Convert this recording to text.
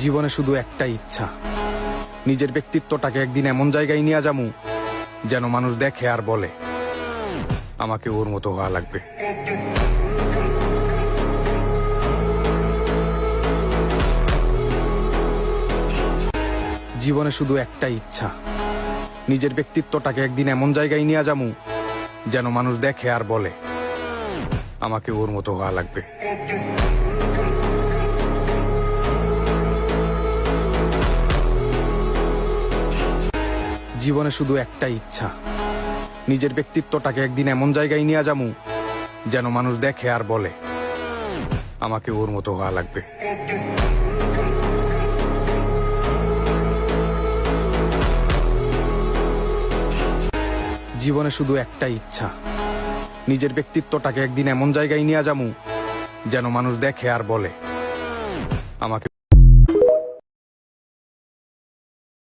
জীবনে শুধু একটাই ইচ্ছা, নিজের ব্যক্তিত্বটাকে একদিন এমন জায়গায় নিয়ে যামু যেন মানুষ দেখে আর বলে আমাকে ওর মতো হওয়া লাগবে। জীবনে শুধু একটাই ইচ্ছা, নিজের ব্যক্তিত্বটাকে একদিন এমন জায়গায় নিয়ে যামু যেন মানুষ দেখে আর বলে আমাকে ওর মতো হওয়া লাগবে। জীবনে শুধু একটাই ইচ্ছা, নিজের ব্যক্তিত্বটাকে একদিন এমন জায়গায় নিয়ে যামু যেন মানুষ দেখে আর বলে আমাকে ওর মতো হওয়া লাগবে। জীবনে শুধু একটাই ইচ্ছা, নিজের ব্যক্তিত্বটাকে একদিন এমন জায়গায় নিয়ে যামু যেন মানুষ দেখে আর বলে আমাকে